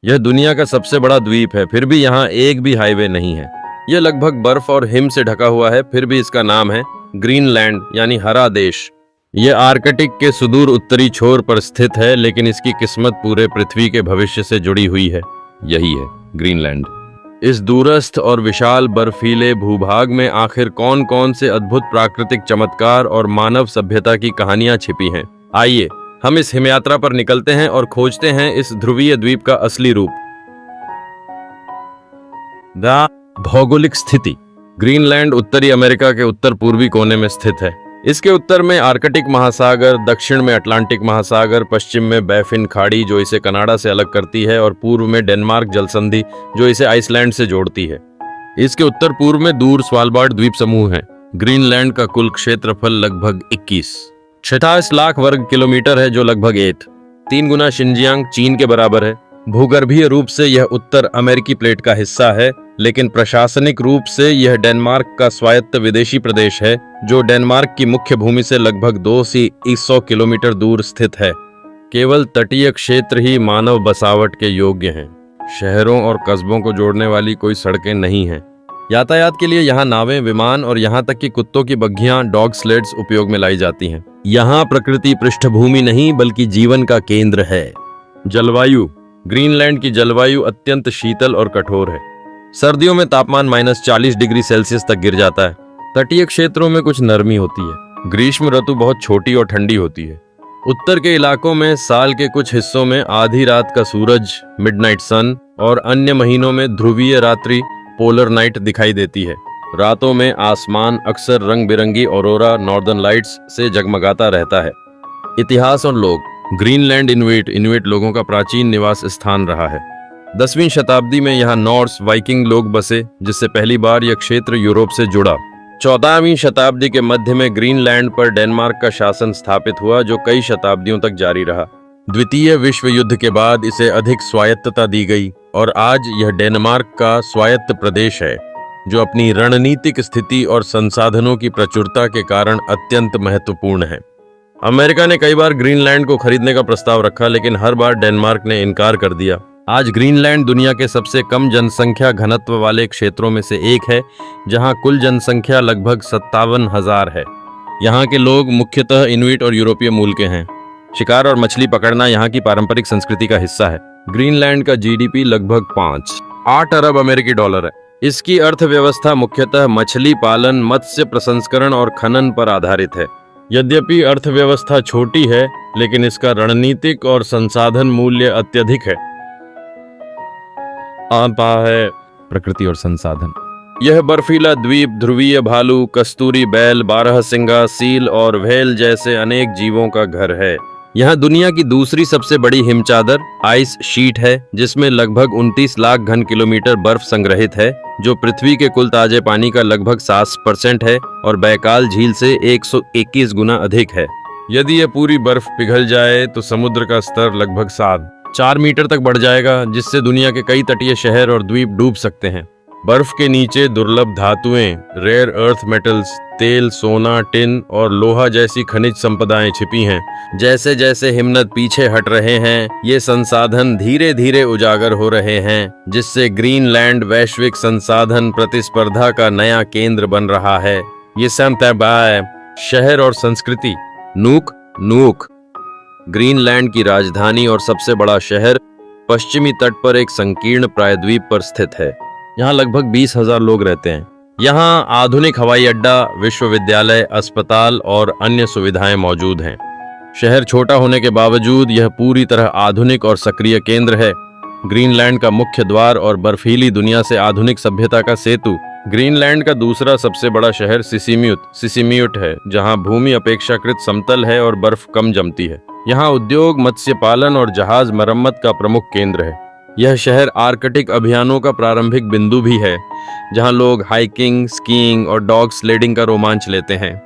यह दुनिया का सबसे बड़ा द्वीप है, फिर भी यहाँ एक भी हाईवे नहीं है। यह लगभग बर्फ और हिम से ढका हुआ है, फिर भी इसका नाम है ग्रीनलैंड यानी हरा देश। यह आर्कटिक के सुदूर उत्तरी छोर पर स्थित है, लेकिन इसकी किस्मत पूरे पृथ्वी के भविष्य से जुड़ी हुई है। यही है ग्रीनलैंड। इस दूरस्थ और विशाल बर्फीले भूभाग में आखिर कौन कौन से अद्भुत प्राकृतिक चमत्कार और मानव सभ्यता की कहानियां छिपी हैं? आइए हम इस हिम यात्रा पर निकलते हैं और खोजते हैं इस ध्रुवीय द्वीप का असली रूप। भौगोलिक स्थिति। ग्रीनलैंड उत्तरी अमेरिका के उत्तर पूर्वी कोने में स्थित है। इसके उत्तर में आर्कटिक महासागर, दक्षिण में अटलांटिक महासागर, पश्चिम में बैफिन खाड़ी जो इसे कनाडा से अलग करती है, और पूर्व में डेनमार्क जलसंधि जो इसे आइसलैंड से जोड़ती है। इसके उत्तर पूर्व में दूर स्वालबार्ड द्वीप समूह है। ग्रीनलैंड का कुल क्षेत्रफल लगभग 21 लाख वर्ग किलोमीटर है, जो लगभग 3 गुना शिनजियांग चीन के बराबर है। भूगर्भीय रूप से यह उत्तर अमेरिकी प्लेट का हिस्सा है, लेकिन प्रशासनिक रूप से यह डेनमार्क का स्वायत्त विदेशी प्रदेश है, जो डेनमार्क की मुख्य भूमि से लगभग 200 किलोमीटर दूर स्थित है। केवल तटीय क्षेत्र ही मानव बसावट के योग्य हैं। शहरों और कस्बों को जोड़ने वाली कोई सड़कें नहीं हैं। यातायात के लिए यहाँ नावें, विमान और यहाँ तक कि कुत्तों की बग्घियां, डॉग स्लेड्स उपयोग में लाई जाती हैं। यहाँ प्रकृति पृष्ठभूमि नहीं बल्कि जीवन का केंद्र है। जलवायु। ग्रीनलैंड की जलवायु अत्यंत शीतल और कठोर है। सर्दियों में तापमान -40 डिग्री सेल्सियस तक गिर जाता है। तटीय क्षेत्रों में कुछ नरमी होती है। ग्रीष्म ऋतु बहुत छोटी और ठंडी होती है। उत्तर के इलाकों में साल के कुछ हिस्सों में आधी रात का सूरज, मिडनाइट सन, और अन्य महीनों में ध्रुवीय रात्रि, पोलर नाइट दिखाई देती है। रातों में आसमान अक्सर रंग बिरंगी ऑरोरा, नॉर्दर्न लाइट्स से जगमगाता रहता है। इतिहास और लोग। ग्रीनलैंड इनुइट लोगों का प्राचीन निवास स्थान रहा है। 10वीं शताब्दी में यहाँ नॉर्स वाइकिंग लोग बसे, जिससे पहली बार यह क्षेत्र यूरोप से जुड़ा। 14वीं शताब्दी के मध्य में ग्रीनलैंड पर डेनमार्क का शासन स्थापित हुआ, जो कई शताब्दियों तक जारी रहा। द्वितीय विश्व युद्ध के बाद इसे अधिक स्वायत्तता दी गई और आज यह डेनमार्क का स्वायत्त प्रदेश है, जो अपनी रणनीतिक स्थिति और संसाधनों की प्रचुरता के कारण अत्यंत महत्वपूर्ण है। अमेरिका ने कई बार ग्रीनलैंड को खरीदने का प्रस्ताव रखा, लेकिन हर बार डेनमार्क ने इनकार कर दिया। आज ग्रीनलैंड दुनिया के सबसे कम जनसंख्या घनत्व वाले क्षेत्रों में से एक है, जहां कुल जनसंख्या लगभग 57,000 है। यहाँ के लोग मुख्यतः इनुइट और यूरोपीय मूल के हैं। शिकार और मछली पकड़ना यहाँ की पारंपरिक संस्कृति का हिस्सा है। ग्रीनलैंड का जीडीपी लगभग 8 अरब अमेरिकी डॉलर है। इसकी अर्थव्यवस्था मुख्यतः मछली पालन, मत्स्य प्रसंस्करण और खनन पर आधारित है। यद्यपि अर्थव्यवस्था छोटी है, लेकिन इसका रणनीतिक और संसाधन मूल्य अत्यधिक है। प्रकृति और संसाधन। यह बर्फीला द्वीप ध्रुवीय भालू, कस्तूरी बैल, बारहसिंगा, सील और व्हेल जैसे अनेक जीवों का घर है। यहाँ दुनिया की दूसरी सबसे बड़ी हिमचादर आइस शीट है, जिसमें लगभग 29 लाख घन किलोमीटर बर्फ संग्रहित है, जो पृथ्वी के कुल ताजे पानी का लगभग 60% है और बैकाल झील से 121 गुना अधिक है। यदि यह पूरी बर्फ पिघल जाए तो समुद्र का स्तर लगभग 4 मीटर तक बढ़ जाएगा, जिससे दुनिया के कई तटीय शहर और द्वीप डूब सकते हैं। बर्फ के नीचे दुर्लभ धातुएं, रेयर अर्थ मेटल्स, तेल, सोना, टिन और लोहा जैसी खनिज संपदाएं छिपी हैं। जैसे जैसे हिमनद पीछे हट रहे हैं, ये संसाधन धीरे धीरे उजागर हो रहे हैं, जिससे ग्रीनलैंड वैश्विक संसाधन प्रतिस्पर्धा का नया केंद्र बन रहा है। ये शहर और संस्कृति। नुक ग्रीनलैंड की राजधानी और सबसे बड़ा शहर पश्चिमी तट पर एक संकीर्ण प्रायद्वीप पर स्थित है। यहाँ लगभग 20,000 लोग रहते हैं। यहाँ आधुनिक हवाई अड्डा, विश्वविद्यालय, अस्पताल और अन्य सुविधाएं मौजूद हैं। शहर छोटा होने के बावजूद यह पूरी तरह आधुनिक और सक्रिय केंद्र है। ग्रीनलैंड का मुख्य द्वार और बर्फीली दुनिया से आधुनिक सभ्यता का सेतु। ग्रीनलैंड का दूसरा सबसे बड़ा शहर सिसिमियुट है, जहाँ भूमि अपेक्षाकृत समतल है और बर्फ कम जमती है। यहाँ उद्योग, मत्स्य पालन और जहाज मरम्मत का प्रमुख केंद्र है। यह शहर आर्कटिक अभियानों का प्रारंभिक बिंदु भी है, जहां लोग हाइकिंग, स्कीइंग और डॉग स्लेडिंग का रोमांच लेते हैं।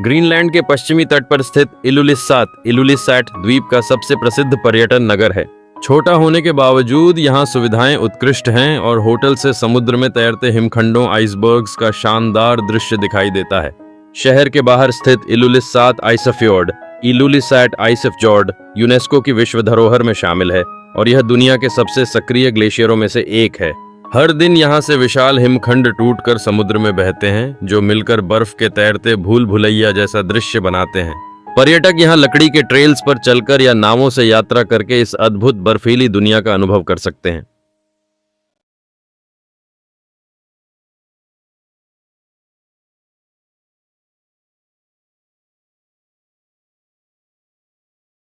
ग्रीनलैंड के पश्चिमी तट पर स्थित इलुलिसैट द्वीप का सबसे प्रसिद्ध पर्यटन नगर है। छोटा होने के बावजूद यहाँ सुविधाएं उत्कृष्ट हैं और होटल से समुद्र में तैरते हिमखंडों, आइसबर्ग्स का शानदार दृश्य दिखाई देता है। शहर के बाहर स्थित इलुलिसैट आइसफ्योर्ड यूनेस्को की विश्व धरोहर में शामिल है। और यह दुनिया के सबसे सक्रिय ग्लेशियरों में से एक है। हर दिन यहाँ से विशाल हिमखंड टूटकर समुद्र में बहते हैं, जो मिलकर बर्फ के तैरते भूल भुलैया जैसा दृश्य बनाते हैं। पर्यटक यहाँ लकड़ी के ट्रेल्स पर चलकर या नावों से यात्रा करके इस अद्भुत बर्फीली दुनिया का अनुभव कर सकते हैं।